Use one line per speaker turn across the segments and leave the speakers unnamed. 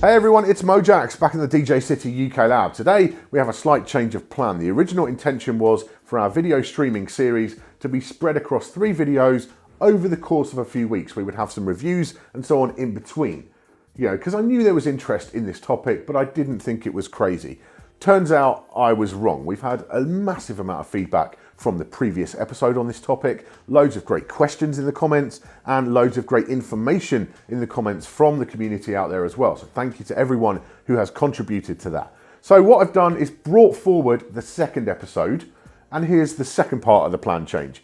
Hey everyone, it's Mojaxx back in the DJcity UK lab. Today we have a slight change of plan. The original intention was for our video streaming series to be spread across 3 videos over the course of a few weeks. We would have some reviews and so on in between. You know, because I knew there was interest in this topic, but I didn't think it was crazy. Turns out I was wrong. We've had a massive amount of feedback from the previous episode on this topic, loads of great questions in the comments and loads of great information in the comments from the community out there as well. So thank you to everyone who has contributed to that. So what I've done is brought forward the second episode, and here's the second part of the plan change.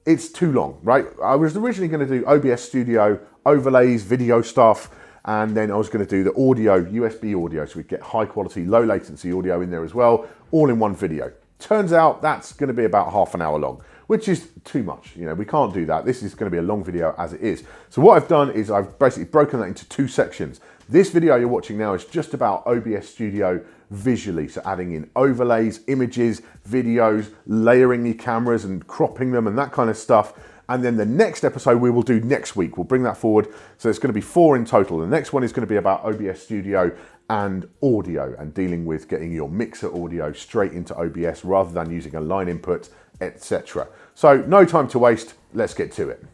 It's too long, right? I was originally going to do OBS Studio, overlays, video stuff, and then I was going to do the audio, USB audio, so we get high quality, low latency audio in there as well, all in one video. Turns out that's going to be about half an hour long, which is too much. You know, we can't do that. This is going to be a long video as it is. So what I've done is I've basically broken that into 2 sections. This video you're watching now is just about OBS Studio visually, so adding in overlays, images, videos, layering your cameras and cropping them and that kind of stuff. And then the next episode we will do next week. We'll bring that forward. So it's going to be 4 in total. The next one is going to be about OBS Studio and audio and dealing with getting your mixer audio straight into OBS rather than using a line input, etc. So no time to waste. Let's get to it.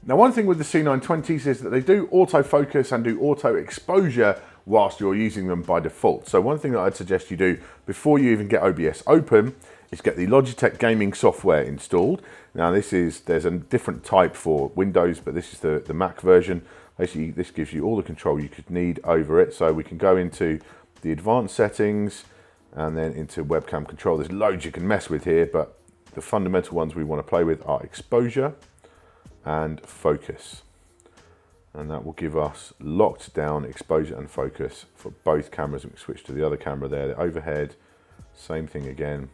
Now, one thing with the C920s is that they do autofocus and do auto exposure whilst you're using them by default. So one thing that I'd suggest you do before you even get OBS open is get the Logitech gaming software installed. Now there's a different type for Windows, but this is the Mac version. Basically, this gives you all the control you could need over it. So we can go into the advanced settings and then into webcam control. There's loads you can mess with here, but the fundamental ones we want to play with are exposure and focus. And that will give us locked down exposure and focus for both cameras. We can switch to the other camera there, the overhead, same thing again.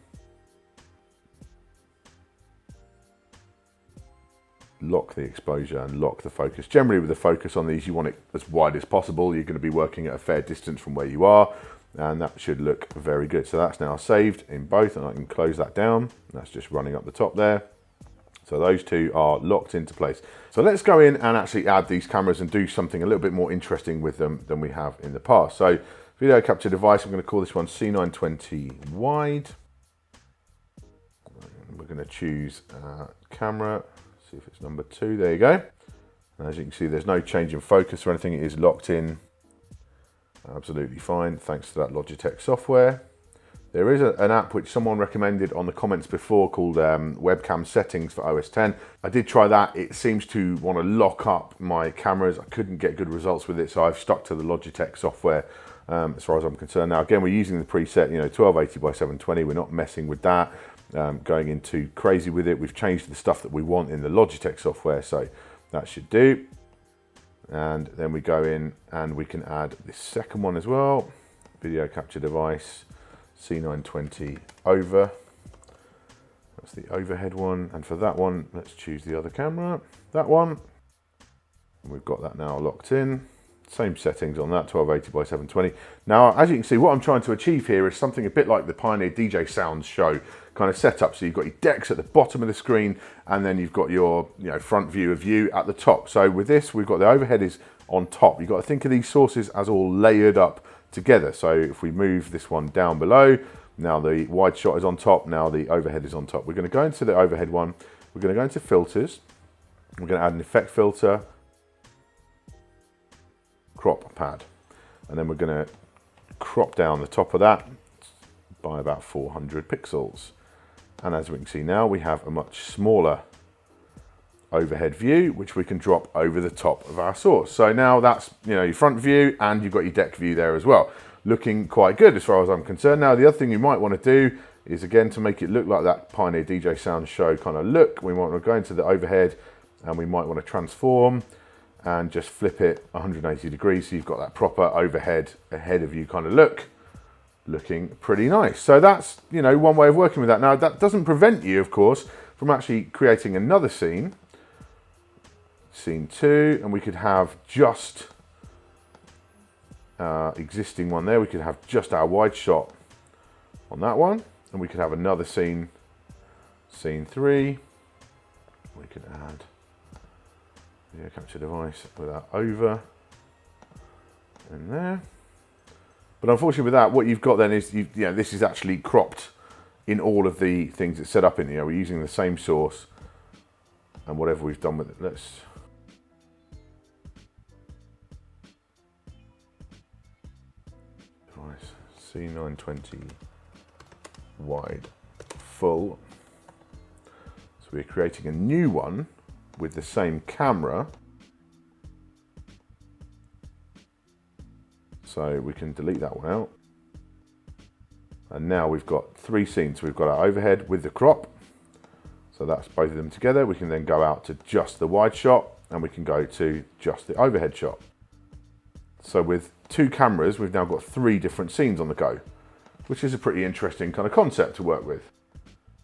Lock the exposure and lock the focus. Generally with the focus on these, you want it as wide as possible. You're going to be working at a fair distance from where you are, and that should look very good. So that's now saved in both, and I can close that down. That's just running up the top there. So those 2 are locked into place. So let's go in and actually add these cameras and do something a little bit more interesting with them than we have in the past. So video capture device, I'm going to call this one C920 wide. We're going to choose camera. See if it's number 2, there you go. And as you can see, there's no change in focus or anything, it is locked in absolutely fine, thanks to that Logitech software. There is an app which someone recommended on the comments before called Webcam Settings for OS X. I did try that, it seems to want to lock up my cameras. I couldn't get good results with it, so I've stuck to the Logitech software as far as I'm concerned. Now again, we're using the preset, you know, 1280 by 720, we're not messing with that. Going in too crazy with it. We've changed the stuff that we want in the Logitech software, so that should do. And then we go in and we can add this second one as well. Video capture device, C920 over. That's the overhead one. And for that one, let's choose the other camera, that one. And we've got that now locked in. Same settings on that, 1280 by 720. Now, as you can see, what I'm trying to achieve here is something a bit like the Pioneer DJ Sounds show kind of setup. So you've got your decks at the bottom of the screen, and then you've got your front view of you at the top. So with this, we've got the overhead is on top. You've got to think of these sources as all layered up together. So if we move this one down below, now the wide shot is on top, now the overhead is on top. We're going to go into the overhead one. We're going to go into filters. We're going to add an effect filter, crop pad, and then we're going to crop down the top of that by about 400 pixels. And as we can see now, we have a much smaller overhead view, which we can drop over the top of our source. So now that's, your front view, and you've got your deck view there as well. Looking quite good as far as I'm concerned. Now, the other thing you might want to do is, again, to make it look like that Pioneer DJ Sound show kind of look, we might want to go into the overhead, and we might want to transform and just flip it 180 degrees, so you've got that proper overhead ahead of you kind of look, looking pretty nice. So that's, one way of working with that. Now, that doesn't prevent you, of course, from actually creating another scene, scene 2, and we could have just existing one there. We could have just our wide shot on that one, and we could have another scene, scene 3. We could add video capture device with our over, in there. But unfortunately with that, what you've got then is, this is actually cropped in all of the things it's set up in. We're using the same source, and whatever we've done with it, let's device C920 wide full. So we're creating a new one with the same camera. So we can delete that one out. And now we've got 3 scenes. We've got our overhead with the crop. So that's both of them together. We can then go out to just the wide shot, and we can go to just the overhead shot. So with 2 cameras, we've now got 3 different scenes on the go, which is a pretty interesting kind of concept to work with.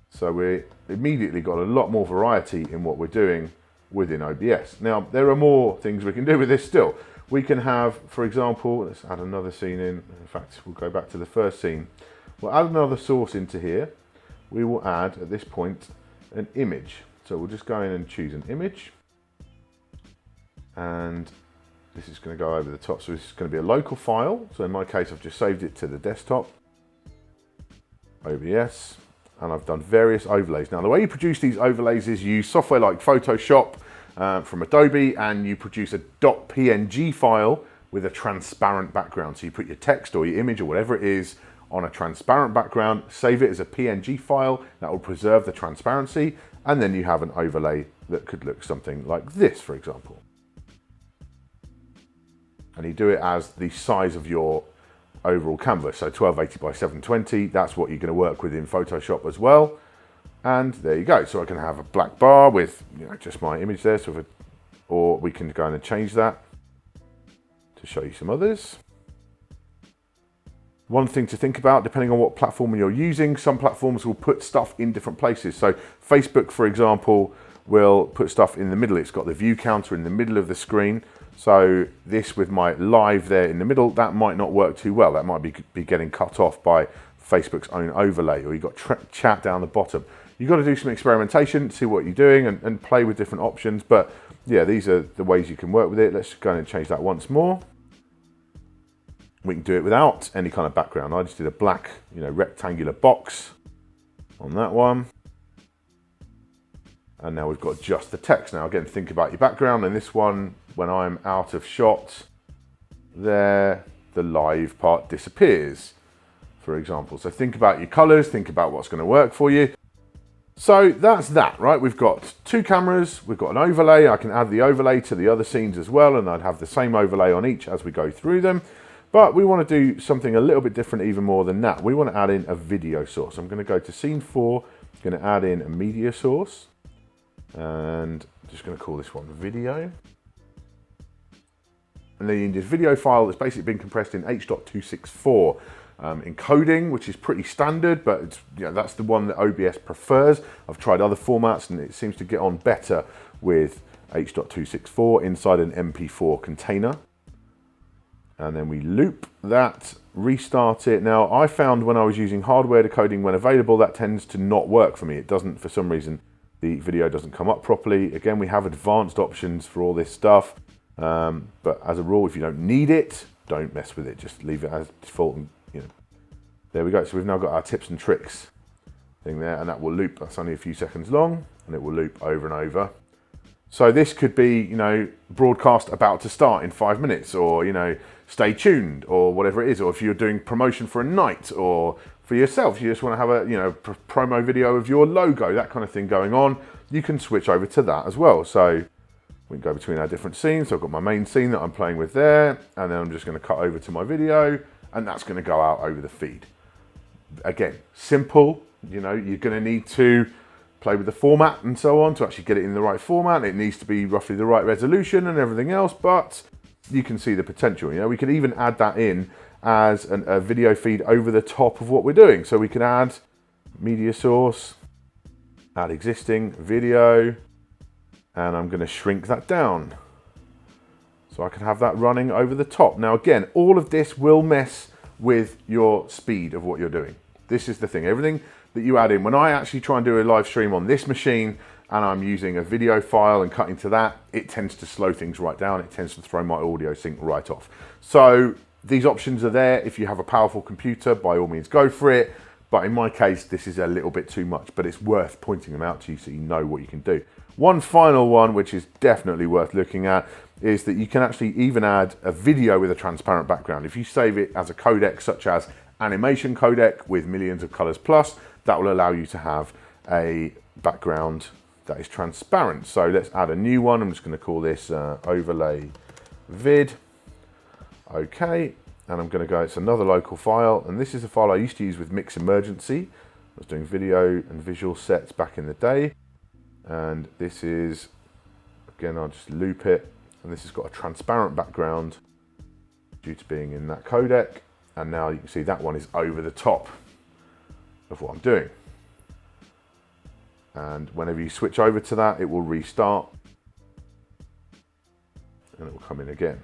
So we immediately got a lot more variety in what we're doing within OBS. Now, there are more things we can do with this still. We can have, for example, let's add another scene in. In fact, we'll go back to the first scene. We'll add another source into here. We will add, at this point, an image. So we'll just go in and choose an image. And this is going to go over the top. So this is going to be a local file. So in my case, I've just saved it to the desktop, OBS, and I've done various overlays. Now, the way you produce these overlays is you use software like Photoshop from Adobe, and you produce a .png file with a transparent background. So you put your text or your image or whatever it is on a transparent background, save it as a PNG file, that will preserve the transparency, and then you have an overlay that could look something like this, for example. And you do it as the size of your overall canvas, so 1280 by 720, that's what you're going to work with in Photoshop as well. And there you go. So I can have a black bar with just my image there, or we can go in and change that to show you some others. One thing to think about, depending on what platform you're using, some platforms will put stuff in different places. So Facebook, for example, will put stuff in the middle. It's got the view counter in the middle of the screen. So this with my live there in the middle, that might not work too well. That might be getting cut off by Facebook's own overlay, or you've got chat down the bottom. You've got to do some experimentation, see what you're doing, and play with different options. But yeah, these are the ways you can work with it. Let's go and change that once more. We can do it without any kind of background. I just did a black, rectangular box on that one. And now we've got just the text. Now again, think about your background. And this one, when I'm out of shot, there, the live part disappears, for example. So think about your colors, think about what's going to work for you. So that's that, right? We've got 2 cameras, we've got an overlay. I can add the overlay to the other scenes as well, and I'd have the same overlay on each as we go through them. But we want to do something a little bit different even more than that. We want to add in a video source. I'm going to go to scene 4, I'm going to add in a media source, and I'm just going to call this one video. And then this video file that's basically been compressed in H.264 encoding, which is pretty standard, but it's, that's the one that OBS prefers. I've tried other formats and it seems to get on better with H.264 inside an MP4 container. And then we loop that, restart it. Now, I found when I was using hardware decoding when available, that tends to not work for me. It doesn't, for some reason, the video doesn't come up properly. Again, we have advanced options for all this stuff. But as a rule, if you don't need it, don't mess with it. Just leave it as default. And, there we go. So we've now got our tips and tricks thing there, and that will loop. That's only a few seconds long, and it will loop over and over. So this could be, broadcast about to start in 5 minutes, or, stay tuned, or whatever it is. Or if you're doing promotion for a night, or for yourself, you just want to have a, promo video of your logo, that kind of thing going on, you can switch over to that as well. So we can go between our different scenes. So I've got my main scene that I'm playing with there, and then I'm just going to cut over to my video, and that's going to go out over the feed. Again, simple, you're going to need to play with the format and so on to actually get it in the right format. It needs to be roughly the right resolution and everything else, but you can see the potential. We could even add that in as a video feed over the top of what we're doing. So we can add media source, add existing video, and I'm going to shrink that down. So I can have that running over the top. Now again, all of this will mess with your speed of what you're doing. This is the thing, everything that you add in. When I actually try and do a live stream on this machine, and I'm using a video file and cutting to that, it tends to slow things right down. It tends to throw my audio sync right off. So these options are there. If you have a powerful computer, by all means go for it. But in my case, this is a little bit too much, but it's worth pointing them out to you so you know what you can do. One final one, which is definitely worth looking at, is that you can actually even add a video with a transparent background. If you save it as a codec, such as animation codec with millions of colors plus, that will allow you to have a background that is transparent. So let's add a new one. I'm just going to call this overlay vid. Okay. And I'm going to go, it's another local file, and this is a file I used to use with Mix Emergency. I was doing video and visual sets back in the day. And this is, again, I'll just loop it, and this has got a transparent background due to being in that codec. And now you can see that one is over the top of what I'm doing. And whenever you switch over to that, it will restart and it will come in again.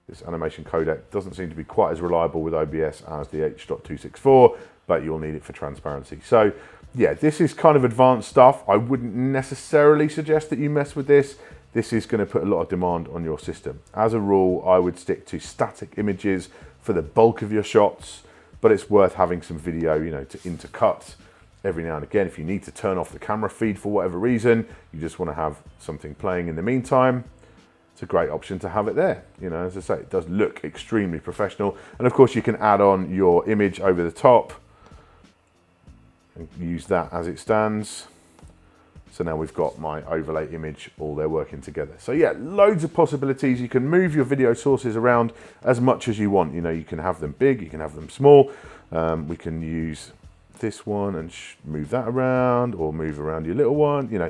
This animation codec doesn't seem to be quite as reliable with OBS as the H.264, but you'll need it for transparency. So yeah, this is kind of advanced stuff. I wouldn't necessarily suggest that you mess with this. This is going to put a lot of demand on your system. As a rule, I would stick to static images for the bulk of your shots, but it's worth having some video, you know, to intercut every now and again. If you need to turn off the camera feed for whatever reason, you just want to have something playing in the meantime, it's a great option to have it there. You know, as I say, it does look extremely professional. And of course you can add on your image over the top and use that as it stands. So now we've got my overlay image all there working together. So yeah, loads of possibilities. You can move your video sources around as much as you want. You know, you can have them big, you can have them small. We can use this one and move that around, or move around your little one, you know.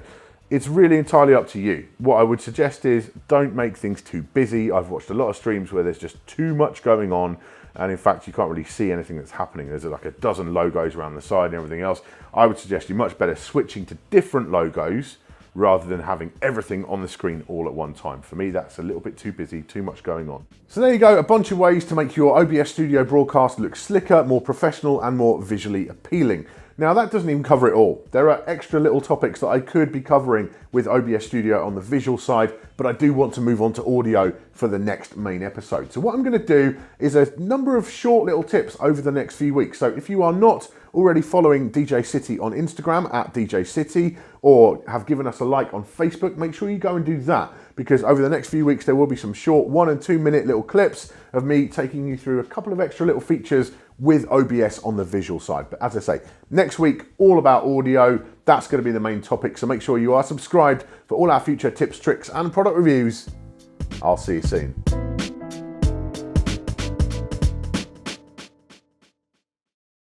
It's really entirely up to you. What I would suggest is don't make things too busy. I've watched a lot of streams where there's just too much going on, and in fact you can't really see anything that's happening. There's like a dozen logos around the side and everything else. I would suggest you're much better switching to different logos rather than having everything on the screen all at one time. For me, that's a little bit too busy, too much going on. So there you go, a bunch of ways to make your OBS Studio broadcast look slicker, more professional, and more visually appealing. Now that doesn't even cover it all. There are extra little topics that I could be covering with OBS Studio on the visual side, but I do want to move on to audio for the next main episode. So what I'm going to do is a number of short little tips over the next few weeks. So if you are not already following DJcity on Instagram at DJcity, or have given us a like on Facebook, make sure you go and do that, because over the next few weeks there will be some short 1 and 2 minute little clips of me taking you through a couple of extra little features with OBS on the visual side. But as I say, next week, all about audio. That's going to be the main topic. So make sure you are subscribed for all our future tips, tricks, and product reviews. I'll see you soon.